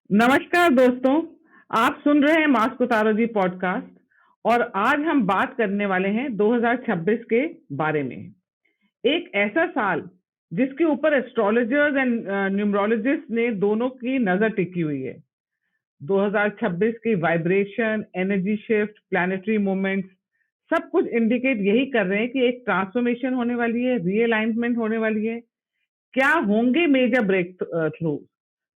नमस्कार दोस्तों, आप सुन रहे हैं मास्को तारोजी पॉडकास्ट और आज हम बात करने वाले हैं 2026 के बारे में। एक ऐसा साल जिसके ऊपर एस्ट्रोलॉजर्स एंड न्यूमरोलॉजिस्ट ने दोनों की नजर टिकी हुई है। 2026 की vibration, energy shift, planetary movements सब कुछ इंडिकेट यही कर रहे हैं कि एक ट्रांसफॉर्मेशन होने वाली है, रीअलाइनमेंट होने वाली है। क्या होंगे मेजर ब्रेक थ्रू?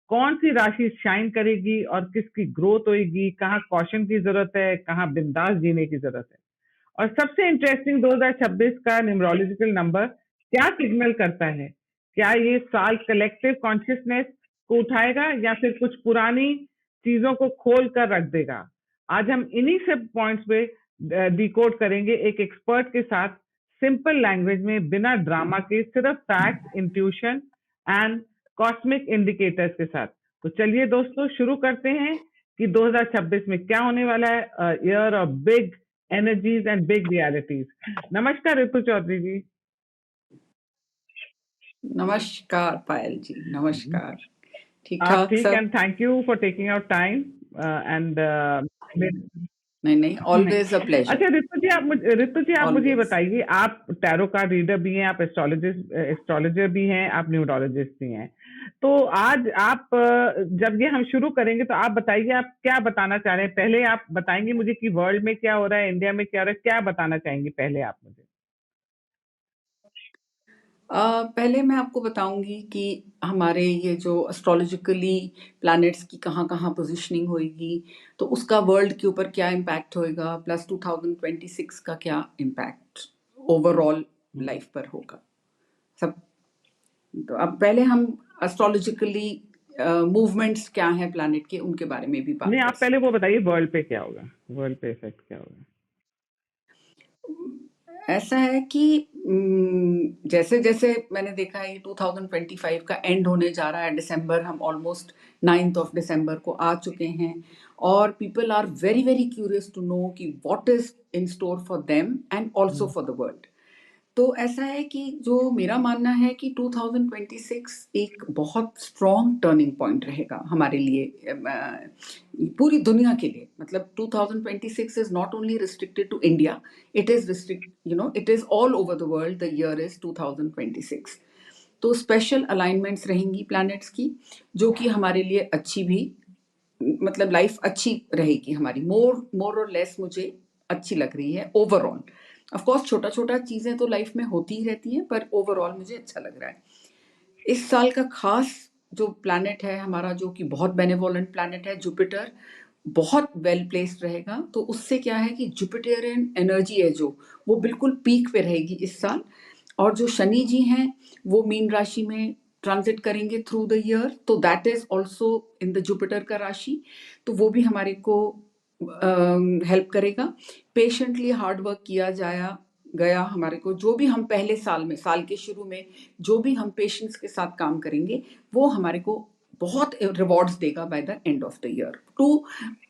कौन सी राशि शाइन करेगी और किसकी ग्रोथ होगी, कहाँ कॉशन की जरूरत है, कहाँ बिंदास जीने की जरूरत है। और सबसे इंटरेस्टिंग 2026 का न्यूमरोलॉजिकल नंबर क्या सिग्नल करता है? क्या ये साल कलेक्टिव कॉन्शियसनेस को उठाएगा या फिर कुछ पुरानी चीजों को खोल कर रख देगा? आज हम इन्हीं सब पॉइंट्स पे डिकोड करेंगे एक एक्सपर्ट के साथ, सिंपल लैंग्वेज में, बिना ड्रामा के, सिर्फ fact, intuition and cosmic indicators के साथ। तो चलिए दोस्तों शुरू करते हैं कि 2026 में क्या होने वाला है। Year of big energies and big realities. नमस्कार ऋतु चौधरी जी। नमस्कार पायल जी, नमस्कार। ठीक आप ठाक ठीक सब? And thank you for taking out time and नहीं, ऑलवेज अ प्लेजर। अच्छा ऋतु जी आप मुझे ये ऑलवेज। बताइए, आप टैरो कार्ड रीडर भी हैं, आप एस्ट्रोलॉजर भी हैं, आप न्यूमरोलॉजिस्ट भी हैं। तो आज आप जब ये हम शुरू करेंगे तो आप बताइए आप क्या बताना चाह रहे हैं। पहले आप बताएंगे मुझे कि वर्ल्ड में क्या हो रहा है, इंडिया में क्या हो रहा है, क्या बताना चाहेंगे पहले आप मुझे? पहले मैं आपको बताऊंगी कि हमारे ये जो एस्ट्रोलॉजिकली प्लैनेट्स की कहाँ कहाँ पोजीशनिंग होगी, तो उसका वर्ल्ड के ऊपर क्या इम्पैक्ट होएगा, प्लस 2026 का क्या इम्पैक्ट ओवरऑल लाइफ पर होगा सब। तो अब पहले हम एस्ट्रोलॉजिकली मूवमेंट्स क्या हैं प्लैनेट के, उनके बारे में भी बात नहीं, कर आप पहले सकते वो बताइए वर्ल्ड पे क्या होगा, वर्ल्ड पे इफेक्ट क्या होगा। हैं। ऐसा है कि जैसे जैसे मैंने देखा है, ये 2025 का एंड होने जा रहा है। दिसंबर, हम ऑलमोस्ट 9th ऑफ दिसंबर को आ चुके हैं, और people are very very curious to know कि what is in store for them and also for the world. तो ऐसा है कि जो मेरा मानना है कि 2026 एक बहुत स्ट्रॉन्ग टर्निंग पॉइंट रहेगा हमारे लिए, पूरी दुनिया के लिए। मतलब 2026 is not only restricted to India, it is it is all over the world. The year is 2026। तो स्पेशल अलाइनमेंट्स रहेंगी प्लैनेट्स की, जो कि हमारे लिए अच्छी भी, मतलब लाइफ अच्छी रहेगी हमारी, मोर और लेस मुझे अच्छी लग रही है ओवरऑल। ऑफ कोर्स छोटा छोटा चीजें तो लाइफ में होती ही रहती हैं, पर ओवरऑल मुझे अच्छा लग रहा है। इस साल का खास जो प्लैनेट है हमारा, जो कि बहुत बेनेवोलेंट प्लैनेट है, जुपिटर, बहुत वेल प्लेस्ड रहेगा। तो उससे क्या है कि जुपिटेरियन एनर्जी है जो, वो बिल्कुल पीक पे रहेगी इस साल। और जो शनि जी हैं, वो मीन राशि में ट्रांजिट करेंगे थ्रू द ईयर, तो that is also in the Jupiter का राशि। तो वो भी हमारे को हेल्प करेगा। पेशेंटली हार्ड वर्क किया जाया गया हमारे को, जो भी हम पहले साल में, साल के शुरू में जो भी हम पेशेंस के साथ काम करेंगे, वो हमारे को बहुत रिवॉर्ड्स देगा by the end of the year, to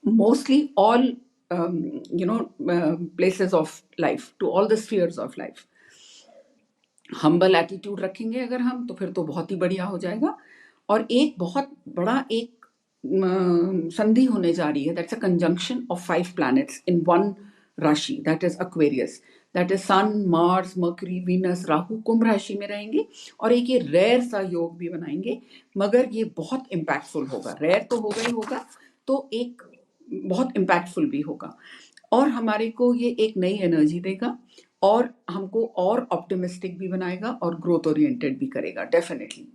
mostly all places of life, to all the spheres of life. Humble attitude रखेंगे अगर हम, तो फिर तो बहुत ही बढ़िया हो जाएगा। और एक बहुत बड़ा एक संधि होने जा रही है, that's a conjunction of 5 planets in one राशि, that is Aquarius. That is sun, Mars, Mercury, Venus, Rahu कुंभ राशि में रहेंगे, और एक ये रेयर सा योग भी बनाएंगे। मगर ये बहुत इम्पैक्टफुल होगा, रेयर तो होगा ही होगा, तो एक बहुत इम्पैक्टफुल भी होगा। और हमारे को ये एक नई एनर्जी देगा, और हमको और ऑप्टिमिस्टिक भी बनाएगा, और ग्रोथ ओरिएंटेड भी करेगा डेफिनेटली।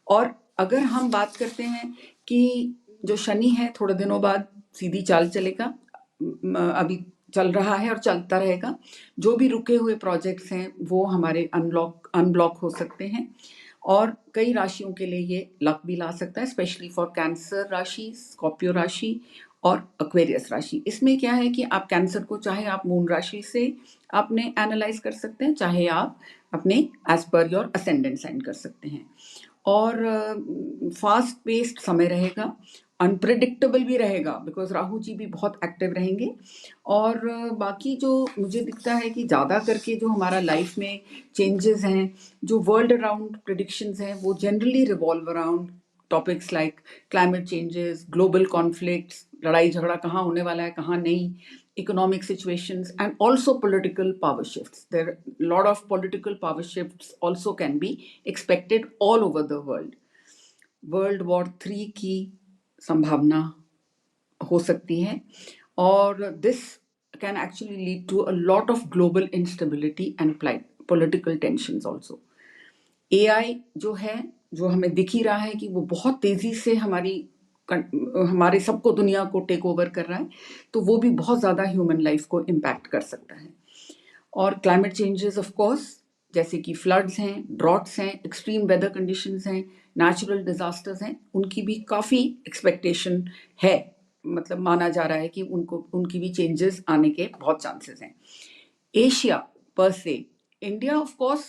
और अगर हम बात करते हैं कि जो शनि है थोड़े दिनों बाद सीधी चाल चलेगा, अभी चल रहा है और चलता रहेगा। जो भी रुके हुए प्रोजेक्ट्स हैं वो हमारे अनब्लॉक हो सकते हैं, और कई राशियों के लिए ये लक भी ला सकता है, स्पेशली फॉर कैंसर राशि, स्कॉर्पियो राशि और एक्वेरियस राशि। इसमें क्या है कि आप कैंसर को चाहे आप मून राशि से आपने एनालाइज कर सकते हैं, चाहे आप अपने as per your ascendant sign कर सकते हैं। और फास्ट पेस्ड समय रहेगा, अनप्रिडिक्टेबल भी रहेगा, बिकॉज राहु जी भी बहुत एक्टिव रहेंगे। और बाकी जो मुझे दिखता है कि ज़्यादा करके जो हमारा लाइफ में चेंजेस हैं, जो वर्ल्ड अराउंड प्रिडिक्शंस हैं, वो generally revolve around topics like climate changes, global conflicts, लड़ाई झगड़ा कहाँ होने वाला है कहाँ नहीं, economic situations, and also political power shifts. There are a lot of political power shifts also can be expected all over the world. World War III की संभावना हो सकती है, और this can actually lead to a lot of global instability and political tensions also. AI जो है, जो हमें दिख ही रहा है कि वो बहुत तेजी से हमारे सबको, दुनिया को टेक ओवर कर रहा है, तो वो भी बहुत ज़्यादा ह्यूमन लाइफ को इम्पैक्ट कर सकता है। और क्लाइमेट चेंजेस ऑफ कोर्स, जैसे कि फ्लड्स हैं, ड्रॉट्स हैं, एक्सट्रीम वेदर कंडीशंस हैं, नेचुरल डिजास्टर्स हैं, उनकी भी काफ़ी एक्सपेक्टेशन है, मतलब माना जा रहा है कि उनकी भी चेंजेस आने के बहुत चांसेस हैं। एशिया पर से, इंडिया ऑफ कोर्स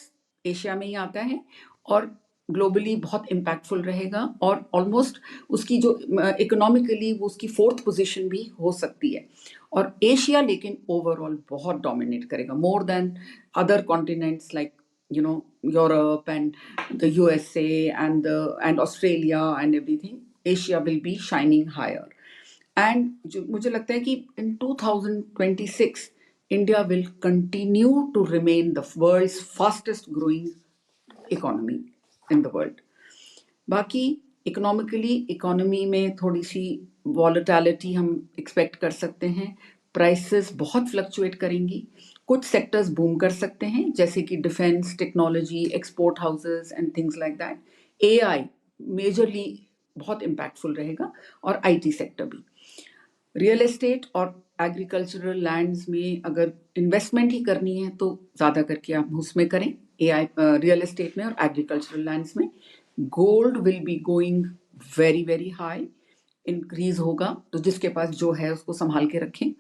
एशिया में ही आता है और ग्लोबली बहुत इम्पैक्टफुल रहेगा, और ऑलमोस्ट उसकी जो इकोनॉमिकली वो उसकी 4th पोजीशन भी हो सकती है। और एशिया लेकिन ओवरऑल बहुत डोमिनेट करेगा, more than other continents like Europe and the USA and Australia and everything. Asia will be shining higher, and जो मुझे लगता है कि in 2026 India will continue to remain the world's fastest growing economy in the world. बाकी economy में थोड़ी सी volatility हम expect कर सकते हैं, प्राइसेस बहुत फ्लक्चुएट करेंगी, कुछ सेक्टर्स बूम कर सकते हैं जैसे कि defence, technology, export houses and things like that. AI majorly बहुत इम्पैक्टफुल रहेगा, और आईटी सेक्टर भी। रियल एस्टेट और एग्रीकल्चरल लैंड्स में अगर इन्वेस्टमेंट ही करनी है तो ज़्यादा करके आप उसमें करें, एआई रियल एस्टेट में और एग्रीकल्चरल लैंड्स में। Gold will be going very very high, increase होगा, तो जिसके पास जो है उसको संभाल के रखें।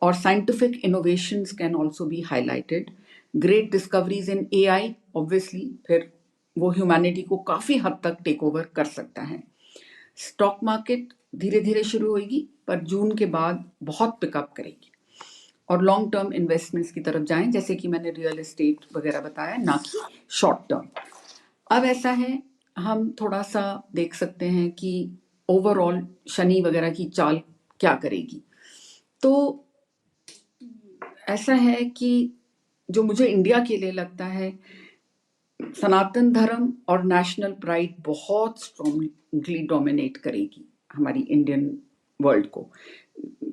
और scientific innovations can also be highlighted, great discoveries in AI obviously, फिर वो ह्यूमैनिटी को काफ़ी हद तक टेक ओवर कर सकता है। स्टॉक मार्केट धीरे धीरे शुरू होगी, पर जून के बाद बहुत पिकअप करेगी, और लॉन्ग टर्म इन्वेस्टमेंट्स की तरफ जाएं, जैसे कि मैंने रियल एस्टेट वगैरह बताया, ना कि शॉर्ट टर्म। अब ऐसा है, हम थोड़ा सा देख सकते हैं कि ओवरऑल शनि वगैरह की चाल क्या करेगी। तो ऐसा है कि जो मुझे इंडिया के लिए लगता है, सनातन धर्म और नेशनल प्राइड बहुत स्ट्रॉन्गली डोमिनेट करेगी हमारी इंडियन वर्ल्ड को।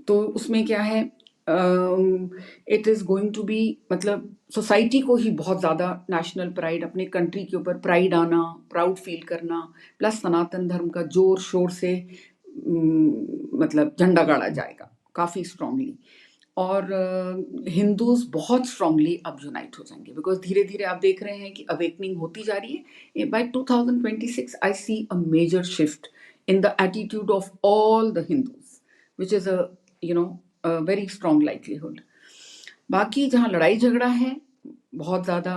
तो उसमें क्या है, it is going to be, मतलब सोसाइटी को ही बहुत ज़्यादा नेशनल प्राइड, अपने कंट्री के ऊपर प्राइड आना, प्राउड फील करना, प्लस सनातन धर्म का जोर शोर से मतलब झंडा गाड़ा जाएगा काफ़ी स्ट्रांगली। और हिंदूज बहुत स्ट्रांगली अब यूनाइट हो जाएंगे, बिकॉज धीरे धीरे आप देख रहे हैं कि अवेकनिंग होती जा रही है। By 2026 I see a major shift in the attitude of all the Hindus, which is a very strong likelihood. बाकी जहाँ लड़ाई झगड़ा है बहुत ज़्यादा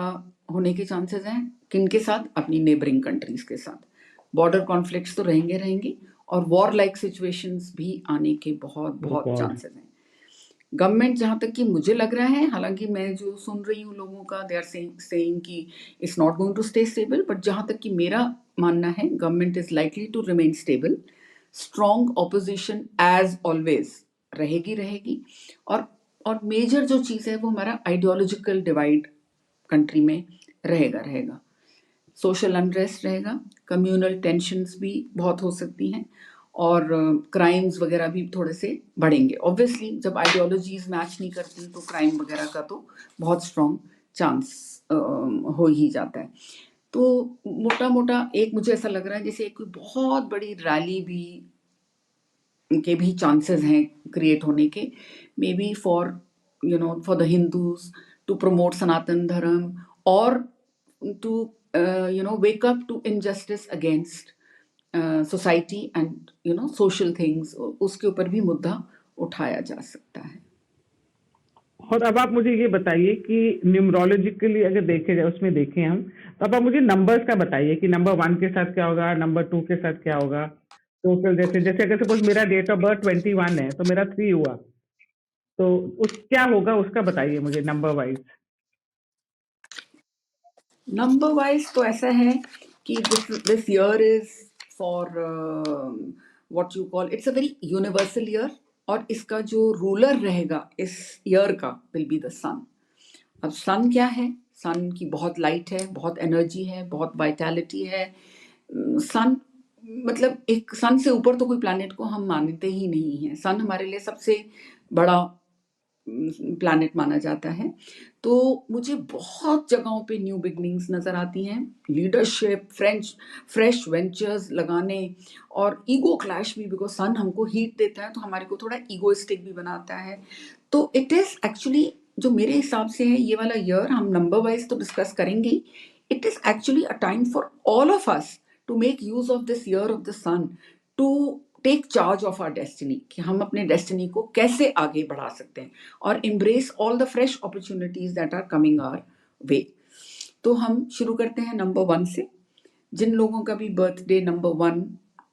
होने के चांसेस हैं, किनके साथ? अपनी नेबरिंग कंट्रीज के साथ। बॉर्डर कॉन्फ्लिक्ट्स तो रहेंगे, और वॉर लाइक सिचुएशंस भी आने के बहुत चांसेस हैं। गवर्नमेंट, जहाँ तक कि मुझे लग रहा है, हालांकि मैं जो सुन रही हूँ लोगों का, दे आर सेइंग कि it's not going to stay stable, but जहाँ तक कि मेरा मानना है, government is likely to remain stable. Strong opposition as always रहेगी, और मेजर जो चीज़ है वो हमारा आइडियोलॉजिकल डिवाइड कंट्री में रहेगा। सोशल अनरेस्ट रहेगा, कम्युनल टेंशन्स भी बहुत हो सकती हैं, और क्राइम्स वगैरह भी थोड़े से बढ़ेंगे। ऑब्वियसली जब आइडियोलॉजीज मैच नहीं करती तो क्राइम वगैरह का तो बहुत स्ट्रॉन्ग चांस हो ही जाता है। तो मोटा एक मुझे ऐसा लग रहा है जैसे एक बहुत बड़ी रैली भी के भी चांसेस हैं क्रिएट होने के, may be for the Hindus to promote Sanatan Dharma, और to wake up to injustice against society and social things, उसके ऊपर भी मुद्दा उठाया जा सकता है। और अब आप मुझे ये बताइए कि न्यूमरोलॉजिकली अगर देखे जाए, उसमें देखें हम, तो अब आप मुझे नंबर्स का बताइए कि नंबर 1 के साथ क्या होगा, नंबर 2 के साथ क्या होगा, टोटल। जैसे अगर सपोज मेरा डेट ऑफ बर्थ 21 है तो मेरा 3 हुआ, तो उस क्या होगा उसका बताइए मुझे नंबर वाइज। नंबर वाइज तो ऐसा है कि this year is for what you call, it's a very universal year, और इसका जो रूलर रहेगा इस ईयर का विल बी द सन। अब सन क्या है? सन की बहुत लाइट है, बहुत एनर्जी है, बहुत वाइटैलिटी है। सन मतलब एक सन से ऊपर तो कोई प्लैनेट को हम मानते ही नहीं हैं। सन हमारे लिए सबसे बड़ा प्लैनेट माना जाता है। तो मुझे बहुत जगहों पे न्यू बिगनिंग्स नज़र आती हैं, लीडरशिप, फ्रेश वेंचर्स लगाने, और ईगो क्लैश भी, बिकॉज सन हमको हीट देता है तो हमारे को थोड़ा ईगोइस्टिक भी बनाता है। तो इट इज़ एक्चुअली, जो मेरे हिसाब से है ये वाला ईयर, हम नंबर वाइज तो डिस्कस करेंगे ही, it is actually a time for all of us to make use of this year of the sun, to take charge of our destiny, कि हम अपने डेस्टिनी को कैसे आगे बढ़ा सकते हैं, और embrace all the fresh opportunities that are coming our way। तो हम शुरू करते हैं नंबर 1 से। जिन लोगों का भी बर्थडे नंबर 1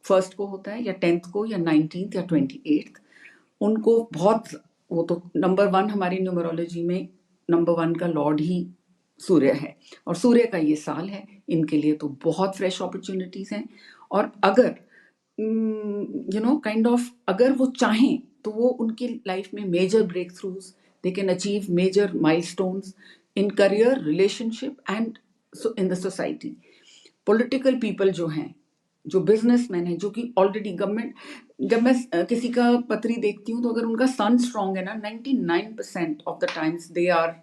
फर्स्ट को होता है, या 10th को, या 19th, या 28th, उनको बहुत, वो तो नंबर 1 हमारी न्यूमरोलॉजी में नंबर 1 का लॉर्ड ही सूर्य है, और सूर्य का ये साल है, इनके लिए तो बहुत फ्रेश अपॉर्चुनिटीज हैं। और अगर काइंड ऑफ अगर वो चाहें तो वो उनकी लाइफ में major breakthroughs, they can achieve major milestones in career, relationship and in the society. Political people जो हैं, जो बिजनेसमैन हैं, जो कि ऑलरेडी गवर्नमेंट, जब मैं किसी का पत्री देखती हूँ तो अगर उनका सन स्ट्रॉन्ग है ना, 99% of the times they are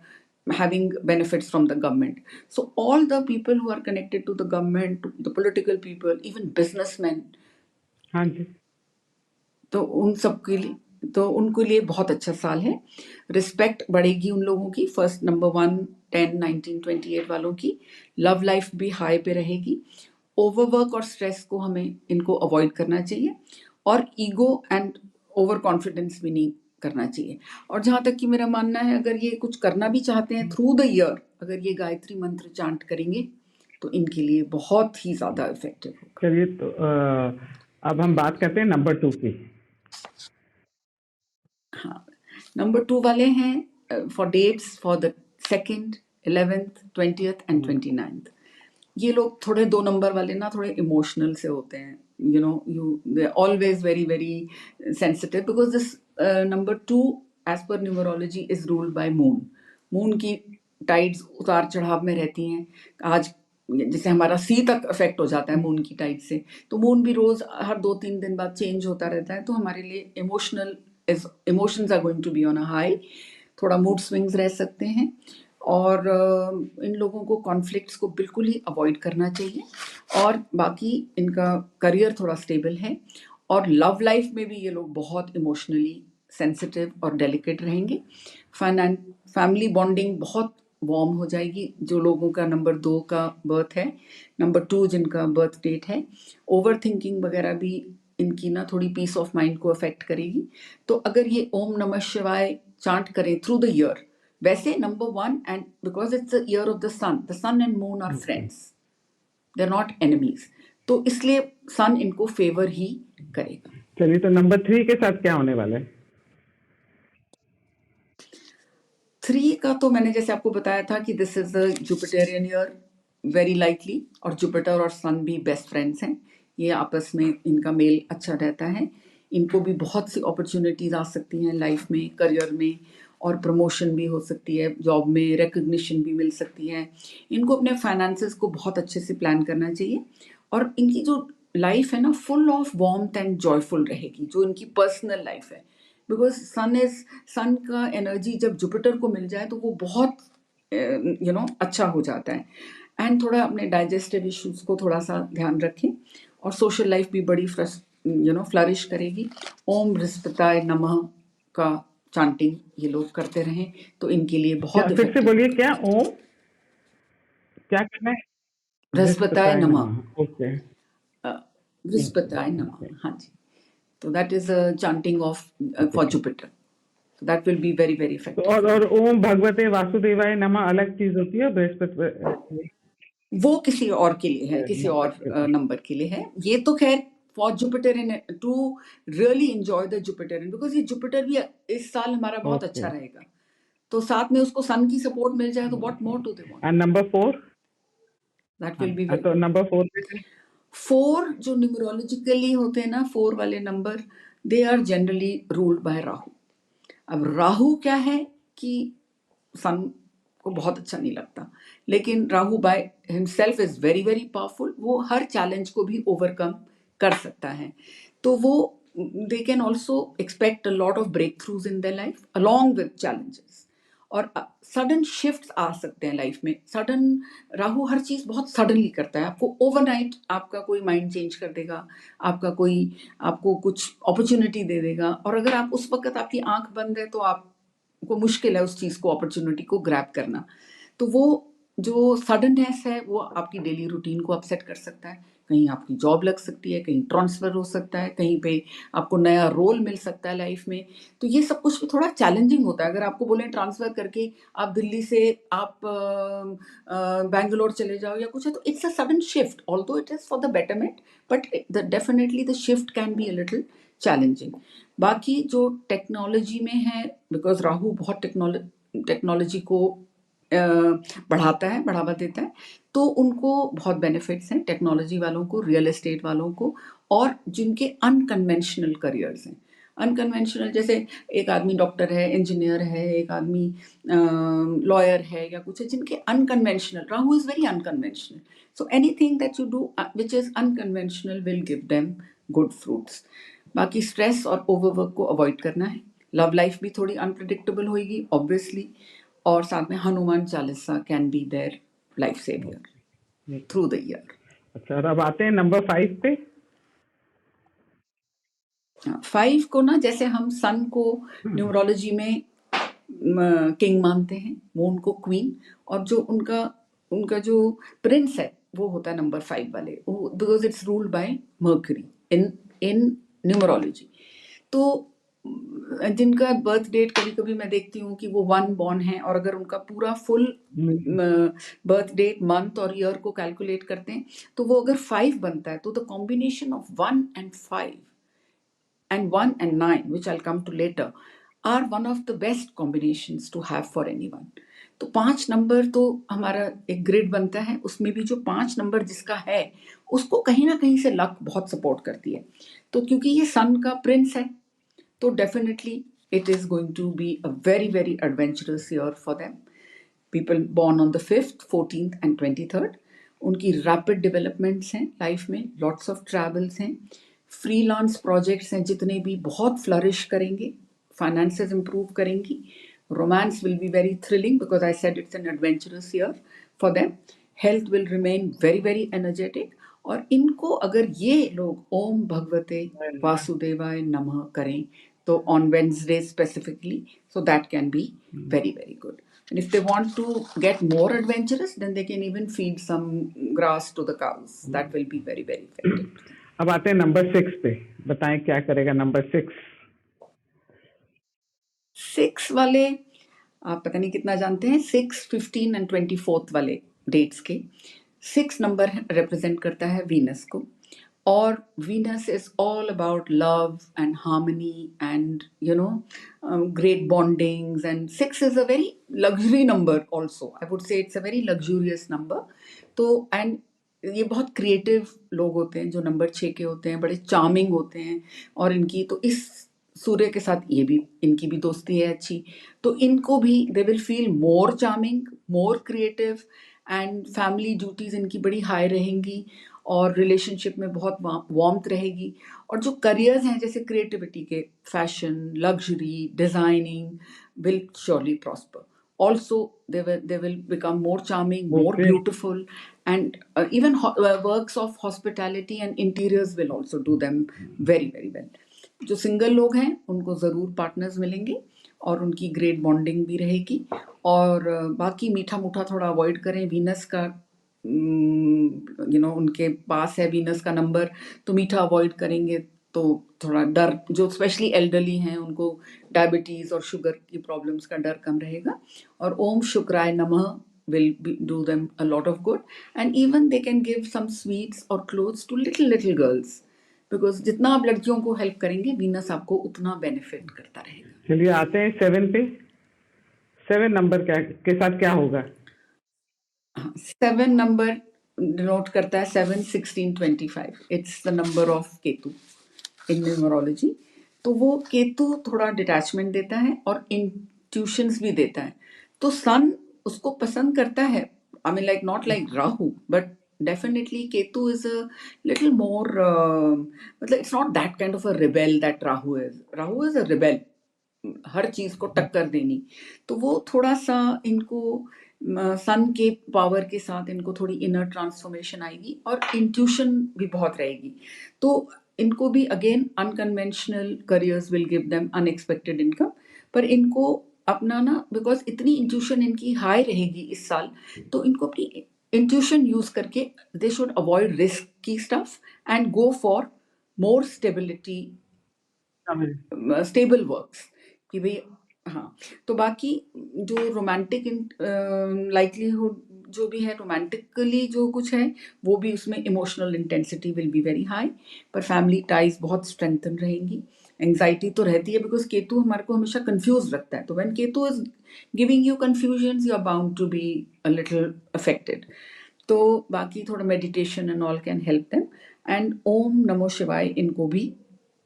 having benefits from the government. So all the people who are connected to the government, the political people, even businessmen, हाँ जी, तो उन सब के लिए, तो उनके लिए बहुत अच्छा साल है। रिस्पेक्ट बढ़ेगी उन लोगों की, फर्स्ट नंबर 1, 10, 19, 28 वालों की। लव लाइफ भी हाई पे रहेगी। ओवरवर्क और स्ट्रेस को हमें इनको अवॉइड करना चाहिए, और ईगो एंड ओवर कॉन्फिडेंस भी नहीं करना चाहिए। और जहाँ तक कि मेरा मानना है, अगर ये कुछ करना भी चाहते हैं थ्रू द ईयर, अगर ये गायत्री मंत्र चांट करेंगे तो इनके लिए बहुत ही ज़्यादा इफेक्टिव होगा। चलिए तो अब हम बात करते हैं नंबर 2 की। हाँ, नंबर 2 वाले हैं for dates for the 2nd, 11th, 20th and 29th। ये लोग थोड़े 2 नंबर वाले ना थोड़े इमोशनल से होते हैं, they always very very sensitive, because this number 2 as पर numerology is ruled by moon. Moon की टाइड्स उतार चढ़ाव में रहती हैं। आज जैसे हमारा सी तक अफेक्ट हो जाता है मून की टाइड से, तो मून भी रोज हर 2-3 दिन बाद चेंज होता रहता है, तो हमारे लिए emotions are going to be on a high. थोड़ा मूड स्विंग्स रह सकते हैं, और इन लोगों को कॉन्फ्लिक्ट्स को बिल्कुल ही अवॉइड करना चाहिए। और बाकी इनका करियर थोड़ा स्टेबल है, और लव लाइफ में भी ये लोग बहुत इमोशनली सेंसिटिव और डेलिकेट रहेंगे। फैमिली बॉन्डिंग बहुत वार्म हो जाएगी जो लोगों का नंबर 2 का बर्थ है, नंबर 2 जिनका बर्थ डेट है। ओवर थिंकिंग वगैरह भी इनकी ना थोड़ी पीस ऑफ माइंड को अफेक्ट करेगी। तो अगर ये ओम नमः शिवाय चांट करें थ्रू द ईयर, वैसे number 1, and because it's the year of the sun and moon are friends, they are not enemies, तो इसलिए सन इनको फेवर ही करेगा। चलिए तो नंबर 3 के साथ क्या होने वाला है? 3 का तो मैंने जैसे आपको बताया था कि this is the Jupiterian year very likely, और जुपिटर और सन भी बेस्ट फ्रेंड्स हैं। ये आपस में इनका मेल अच्छा रहता है। इनको भी बहुत सी अपॉर्चुनिटीज आ सकती हैं लाइफ में, करियर में, और प्रमोशन भी हो सकती है, जॉब में रिकग्निशन भी मिल सकती है। इनको अपने फाइनेंसेस को बहुत अच्छे से प्लान करना चाहिए, और इनकी जो लाइफ है ना full of warmth and joyful रहेगी, जो इनकी पर्सनल लाइफ है। बिकॉज सन का एनर्जी जब जुपिटर को मिल जाए तो वो बहुत अच्छा हो जाता है। एंड थोड़ा अपने डाइजेस्टिव इश्यूज को थोड़ा सा ध्यान रखें, और सोशल लाइफ भी बड़ी फ्लरिश करेगी। ओम बृहस्पताय नमः का चांटिंग ये लोग करते रहें तो इनके लिए क्या बहुत फिर से इफेक्टिव बोलिए, होगा। क्या ओम क्या करना है? बृहस्पताय नमः, ओके। बृहस्पताय नमः, हाँ जी। तो that is a chanting of for Jupiter, that will be very very तो इफेक्टिव। और ओम भगवते वासुदेवाय नमः अलग चीज होती है, बृहस्पति वो किसी और के लिए है, किसी नंबर और के लिए। नंबर के लिए है। ये तो खैर for Jupiterian, to really enjoy the Jupiterian, because ये जुपिटर भी इस साल हमारा बहुत अच्छा ओके। रहेगा, तो साथ में उसको सन की सपोर्ट मिल जाए तो what more do they want, and number 4? That will be तो वेरी। नंबर 4 पे 4 जो न्यूमरोलॉजिकली होते हैं ना, 4 वाले number, they are generally ruled by Rahu. अब राहु क्या है कि सन को बहुत अच्छा नहीं लगता, लेकिन Rahu by himself is very very powerful. वो हर चैलेंज को भी ओवरकम कर सकता है। तो वो they can also expect a lot of breakthroughs in their life along with challenges. और सडन शिफ्ट्स आ सकते हैं लाइफ में। सडन राहु हर चीज बहुत सडनली करता है। आपको ओवरनाइट आपका कोई माइंड चेंज कर देगा, आपका कोई आपको कुछ अपॉर्चुनिटी दे देगा। और अगर आप उस वक्त आपकी आंख बंद है तो आपको मुश्किल है उस चीज को, अपॉर्चुनिटी को ग्रैब करना। तो वो जो सडननेस है वो आपकी डेली रूटीन को अपसेट कर सकता है। कहीं आपकी जॉब लग सकती है, कहीं ट्रांसफर हो सकता है, कहीं पे आपको नया रोल मिल सकता है लाइफ में। तो ये सब कुछ भी थोड़ा चैलेंजिंग होता है। अगर आपको बोले ट्रांसफर करके आप दिल्ली से आप बैंगलोर चले जाओ या कुछ है, तो it's a sudden shift, although it is for the betterment, but definitely the shift can be a little challenging. बाकी जो टेक्नोलॉजी में है, बिकॉज राहु बहुत टेक्नोलॉजी को बढ़ाता है, बढ़ावा देता है, तो उनको बहुत बेनिफिट्स हैं टेक्नोलॉजी वालों को, रियल एस्टेट वालों को, और जिनके अनकन्वेंशनल करियर्स हैं। अनकन्वेंशनल जैसे एक आदमी डॉक्टर है, इंजीनियर है, एक आदमी लॉयर है या कुछ है, जिनके unconventional, Rahu is very unconventional. So anything that you do which is unconventional will give them good fruits. बाकी स्ट्रेस और ओवरवर्क को अवॉइड करना है। लव लाइफ भी थोड़ी अनप्रिडिक्टेबल होगी ऑब्वियसली, और साथ में Hanuman Chalisa can be their life saviour through the year. अच्छा, और अब आते हैं नंबर 5 पे। 5 को ना, जैसे हम सन को न्यूमरोलॉजी में किंग मानते हैं, मून को क्वीन, और जो उनका उनका जो प्रिंस है वो होता है नंबर 5 वाले, because it's ruled by mercury in in numerology. तो जिनका बर्थ डेट कभी कभी मैं देखती हूँ कि वो 1 बॉर्न है, और अगर उनका पूरा फुल बर्थ डेट, मंथ और ईयर को कैलकुलेट करते हैं, तो वो अगर 5 बनता है, तो the combination of 1 and 5 and 1 and 9, which I'll come to later, are one of the best combinations to have for anyone. तो 5 नंबर तो हमारा एक ग्रिड बनता है, उसमें भी जो 5 नंबर जिसका है उसको कहीं ना कहीं से लक बहुत सपोर्ट करती है। तो क्योंकि ये सन का प्रिंस है, तो definitely it is going to be a very very adventurous year for them. People born on the 5th, 14th and 23rd, उनकी रैपिड डेवलपमेंट्स हैं लाइफ में, लॉट्स ऑफ ट्रैवल्स हैं, फ्रीलांस प्रोजेक्ट्स हैं जितने भी बहुत फ्लरिश करेंगे, फाइनेंसेस इंप्रूव करेंगी, romance will be very thrilling because I said it's an adventurous year for them, health will remain very very energetic. और इनको अगर ये लोग ओम भगवते वासुदेवाय नमः करें, तो on Wednesday specifically, so that can be very very good. And if they want to get more adventurous, then they can even feed some grass to the cows. That will be very very effective. अब आते हैं number 6 पे। बताएं क्या करेगा number 6। 6 वाले आप पता नहीं कितना जानते हैं, 6, 15 and 24 वाले डेट्स के 6 नंबर रिप्रेजेंट करता है वीनस को, और Venus is all about love and harmony and great bondings, and 6 is a very luxury number also. I would say it's a very luxurious number. तो एंड ये बहुत creative लोग होते हैं जो नंबर 6 के होते हैं, बड़े चार्मिंग होते हैं, और इनकी तो इस सूर्य के साथ ये भी, इनकी भी दोस्ती है अच्छी, तो इनको भी they will feel more charming, more creative, and family duties इनकी बड़ी हाई रहेंगी, और रिलेशनशिप में बहुत वार्मथ रहेगी। और जो करियर्स हैं जैसे क्रिएटिविटी के, fashion, luxury, designing, will surely prosper. Also they will become more charming, more Okay. beautiful, and even works of hospitality and interiors will also do them very very well. जो single लोग हैं उनको ज़रूर partners मिलेंगे, और उनकी great bonding भी रहेगी। और बाकी मीठा मूठा थोड़ा अवॉइड करें। वीनस का उनके पास है वीनस का नंबर, तो मीठा अवॉइड करेंगे तो थोड़ा डर, जो स्पेशली एल्डरली हैं उनको डायबिटीज और शुगर की प्रॉब्लम्स का डर कम रहेगा। और ओम शुक्राय नमः will do them a lot of good, and even they can give some sweets or clothes to little girls, because जितना आप लड़कियों को हेल्प करेंगे, वीनस आपको उतना बेनिफिट करता रहेगा। चलिए आते हैं 7 पे। 7 नंबर क्या के साथ क्या होगा? 7 नंबर डिनोट करता है 7, 16, 25. It's the number of Ketu in numerology. तो वो केतु थोड़ा डिटैचमेंट देता है और इंट्यूशंस भी देता है. तो सन उसको पसंद करता है. I mean like not like Rahu, but definitely Ketu is a little more, मतलब it's not that kind of a rebel that Rahu is. Rahu is a rebel, हर चीज को टक्कर देनी. तो वो थोड़ा सा इनको सन के पावर के साथ इनको थोड़ी इनर ट्रांसफॉर्मेशन आएगी और इंट्यूशन भी बहुत रहेगी. तो इनको भी again unconventional careers will give them unexpected income. पर इनको अपना ना, बिकॉज इतनी इंट्यूशन इनकी हाई रहेगी इस साल, तो इनको अपनी इंट्यूशन यूज करके दे शुड अवॉइड रिस्क की stuff and go for more stability, stable works कि भाई. हाँ. तो बाकी जो रोमांटिक लाइकलीहुड जो भी है, रोमांटिकली जो कुछ है वो भी उसमें emotional intensity will be very high. पर फैमिली टाइज बहुत स्ट्रेंथन रहेंगी. एंग्जाइटी तो रहती है बिकॉज केतु हमारे को हमेशा कंफ्यूज रखता है. तो when Ketu is giving you confusion you are bound to be a little affected. तो बाकी थोड़ा meditation and all can help them. And Om नमो शिवाय इनको भी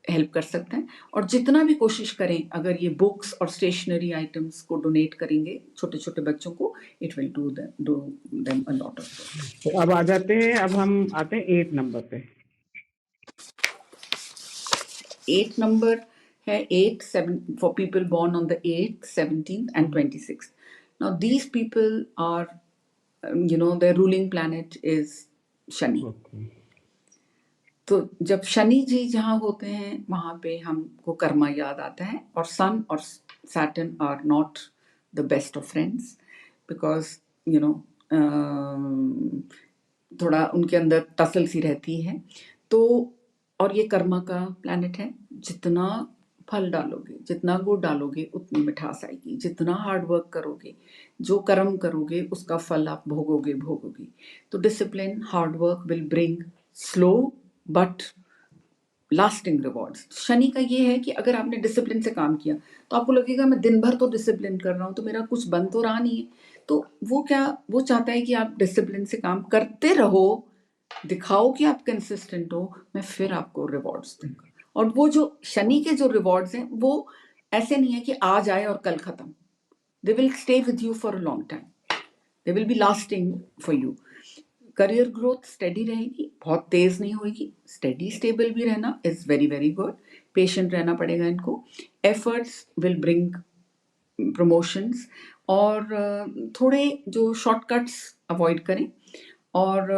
हेल्प कर सकता है. और जितना भी कोशिश करें, अगर ये बुक्स और स्टेशनरी आइटम्स को डोनेट करेंगे छोटे छोटे बच्चों को, it will do them a lot of. तो अब आ जाते हैं, अब हम आते हैं 8 नंबर पे. 8 नंबर है 8, 7 for people born on the 8th, 17th and 26th. Now these people are, their ruling planet is Shani. तो जब शनि जी जहाँ होते हैं वहाँ पे हमको कर्मा याद आता है. और सन और Saturn are not the best of friends because थोड़ा उनके अंदर टसल सी रहती है. तो और ये कर्मा का प्लैनेट है. जितना फल डालोगे, जितना गुड़ डालोगे, उतनी मिठास आएगी. जितना हार्ड वर्क करोगे, जो कर्म करोगे, उसका फल आप भोगोगे. तो discipline, hard work will bring slow but lasting rewards. Shani का ये है कि अगर आपने डिसिप्लिन से काम किया तो आपको लगेगा मैं दिन भर तो डिसिप्लिन कर रहा हूँ, तो मेरा कुछ बन तो रहा नहीं है. तो वो चाहता है कि आप डिसिप्लिन से काम करते रहो, दिखाओ कि आप कंसिस्टेंट हो, मैं फिर आपको रिवॉर्ड्स दूंगा. और वो जो शनि के जो रिवॉर्ड्स हैं वो ऐसे नहीं है कि आज आए और कल खत्म. They will stay with you for a long time. They will be lasting for you. Career growth steady रहेगी, बहुत तेज नहीं होगी. स्टेडी स्टेबल भी रहना is very very good. Patient रहना पड़ेगा इनको. Efforts will bring promotions. और थोड़े जो शॉर्टकट्स अवॉइड करें. और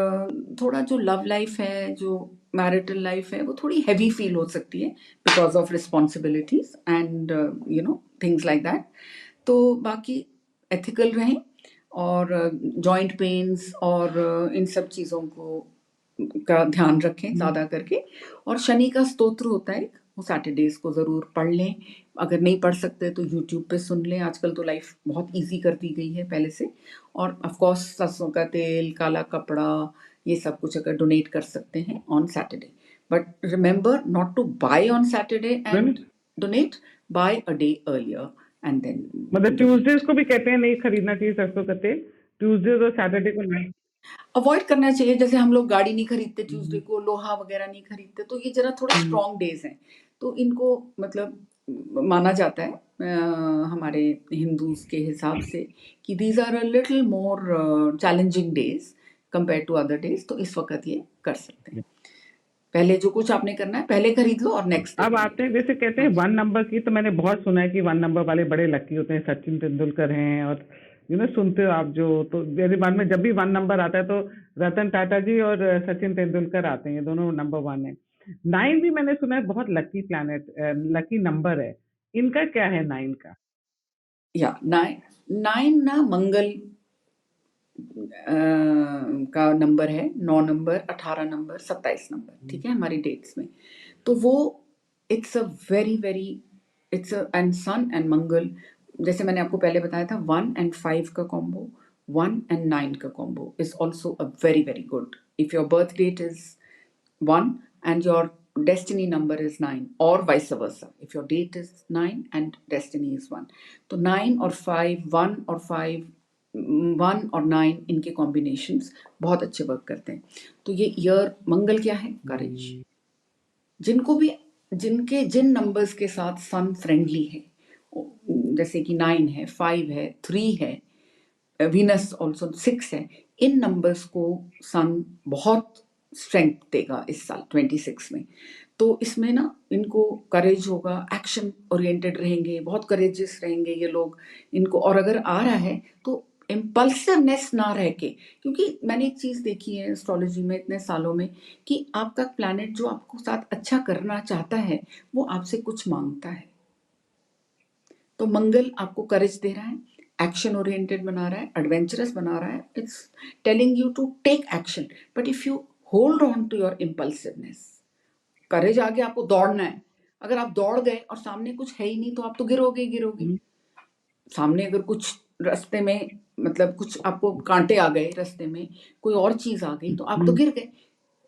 थोड़ा जो लव लाइफ है, जो मैरिटल लाइफ है, वो थोड़ी हैवी फील हो सकती है because of responsibilities and things like that. तो बाकी एथिकल रहें और जॉइंट पेन्स और इन सब चीज़ों को का ध्यान रखें ज़्यादा करके. और शनि का स्तोत्र होता है, वो सैटरडेज को ज़रूर पढ़ लें. अगर नहीं पढ़ सकते तो यूट्यूब पे सुन लें. आजकल तो लाइफ बहुत इजी कर दी गई है पहले से. और ऑफ कोर्स सरसों का तेल, काला कपड़ा, ये सब कुछ अगर डोनेट कर सकते हैं on Saturday. But remember not to buy on Saturday and donate. Buy a day earlier and then. मतलब ट्यूसडेज को भी कहते हैं नहीं खरीदना चाहिए सरसों का तेल, ट्यूसडेज और सैटरडे को नहीं अवॉइड करना चाहिए. जैसे हम लोग गाड़ी नहीं खरीदते ट्यूसडे को, लोहा वगैरह नहीं खरीदते, तो ये जरा थोड़े स्ट्रॉन्ग डेज हैं. तो इनको मतलब माना जाता है हमारे हिंदूज के हिसाब से कि these are a little more challenging days compare to other days. तो इस वक्त ये कर सकते हैं. पहले जो कुछ आपने करना है पहले खरीद लो और नेक्स्ट. अब आते हैं, जैसे कहते हैं 1 नंबर की, तो मैंने बहुत सुना है कि 1 नंबर वाले बड़े लकी होते हैं. सचिन तेंदुलकर हैं, और सुनते हो आप जो, तो मेरे मन में जब भी 1 नंबर आता है तो रतन टाटा जी और सचिन तेंदुलकर आते हैं. ये दोनों नंबर 1 है. 9 भी मैंने सुना है बहुत लकी प्लैनेट, लकी नंबर है. इनका क्या है 9 का? या 9 ना मंगल का नंबर है. 9 नंबर, 18 नंबर, 27 नंबर, ठीक है, हमारी डेट्स में. तो वो it's a very very, it's and sun and Mangal. जैसे मैंने आपको पहले बताया था 1 and 5 का कॉम्बो, 1 and 9 का combo is also a very very good. If your birth date is 1 and your destiny number is 9, or vice versa, if your date is 9 and destiny is 1. तो 9 और 5, 1 और 5 1 और 9 इनके कॉम्बिनेशंस बहुत अच्छे work करते हैं। तो ये ईयर मंगल क्या है? करेज। जिनको भी जिन नंबर्स के साथ सन फ्रेंडली है, जैसे कि 9 है, 5 है, 3 है, वीनस ऑल्सो 6 है, इन नंबर्स को सन बहुत स्ट्रेंथ देगा इस साल 26 में। तो इसमें ना इनको करेज होगा, एक्शन ओरिएंटेड रहेंगे, बहुत करेजियस रहेंगे ये लोग इनको। और अगर आ रहा है तो इम्पल्सिवनेस ना रह के, क्योंकि मैंने एक चीज़ देखी है एस्ट्रोलॉजी में इतने सालों में कि आपका प्लैनेट जो आपको साथ अच्छा करना चाहता है वो आपसे कुछ मांगता है। तो मंगल आपको करेज दे रहा है, एक्शन ओरिएंटेड बना रहा है, एडवेंचरस बना रहा है, it's telling you to take action, but if you hold on to your impulsiveness, courage आगे आपको दौड़ना है। अगर आप दौड़ गए और सामने कुछ है ही नहीं तो आप तो गिरोगे ही गिरोगे। सामने अगर कुछ रास्ते में मतलब कुछ आपको कांटे आ गए रास्ते में, कोई और चीज आ गई तो आप तो गिर गए।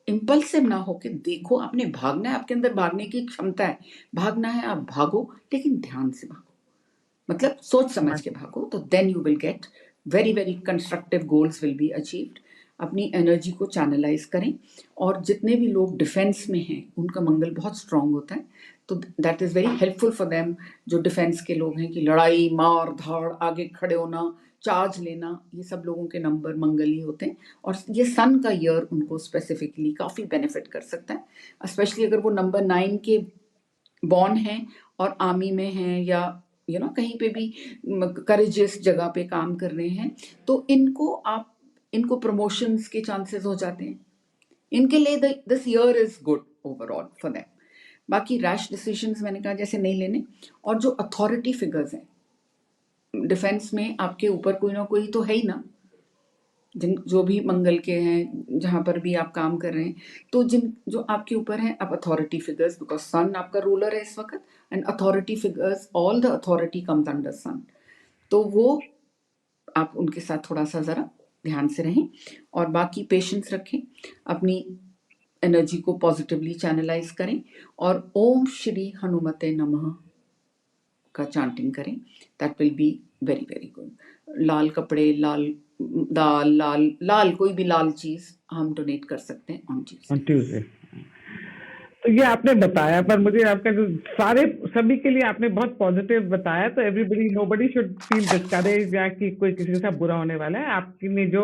इम्पल्सिव ना होके देखो, आपने भागना है, आपके अंदर भागने की क्षमता है, भागना है आप भागो, लेकिन ध्यान से भागो, मतलब सोच समझ के भागो। तो then you will get very very constructive goals will be achieved. अपनी एनर्जी को चैनलाइज करें। और जितने भी लोग डिफेंस में हैं उनका मंगल बहुत स्ट्रांग होता है, तो that is very helpful for them. जो डिफेंस के लोग हैं कि लड़ाई मार धाड़, आगे खड़े होना, चार्ज लेना, ये सब लोगों के नंबर मंगल ही होते हैं। और ये सन का ईयर उनको स्पेसिफिकली काफ़ी बेनिफिट कर सकता है, स्पेशली अगर वो नंबर 9 के बॉर्न हैं और आर्मी में हैं या कहीं पे भी करेजियस जगह पे काम कर रहे हैं, तो इनको प्रमोशंस के चांसेस हो जाते हैं। इनके लिए this year is good overall for them. बाकी रैश डिसीजंस मैंने कहा जैसे नहीं लेने। और जो अथॉरिटी फिगर्स हैं डिफेंस में, आपके ऊपर कोई ना कोई तो है ही ना, जो भी मंगल के हैं जहाँ पर भी आप काम कर रहे हैं, तो जो आपके ऊपर हैं आप अथॉरिटी फिगर्स, बिकॉज सन आपका रूलर है इस वक्त, and authority figures, all the authority comes under sun. तो वो आप उनके साथ थोड़ा सा ज़रा ध्यान से रहें और बाकी पेशेंस रखें, अपनी एनर्जी को पॉजिटिवली चैनलाइज करें और ओम श्री हनुमते नमः का चांटिंग करें। That will be very very good. लाल कपड़े, लाल दाल, लाल लाल कोई भी लाल चीज हम डोनेट कर सकते हैं ऑन ट्यूसडे। तो ये आपने बताया, पर मुझे आपका जो सभी के लिए आपने बहुत पॉजिटिव बताया, तो everybody, nobody should feel discourage या कि कोई किसी के साथ बुरा होने वाला है। आपने जो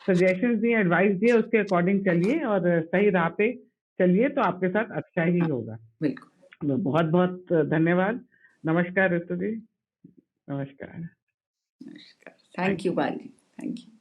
सजेशंस दिए, एडवाइस दिए, उसके अकॉर्डिंग चलिए और सही राह पे चलिए, तो आपके साथ अच्छा ही होगा। बिल्कुल। बहुत बहुत धन्यवाद। नमस्कार ऋतु जी। नमस्कार। नमस्कार। Thank you Bali. Thank you.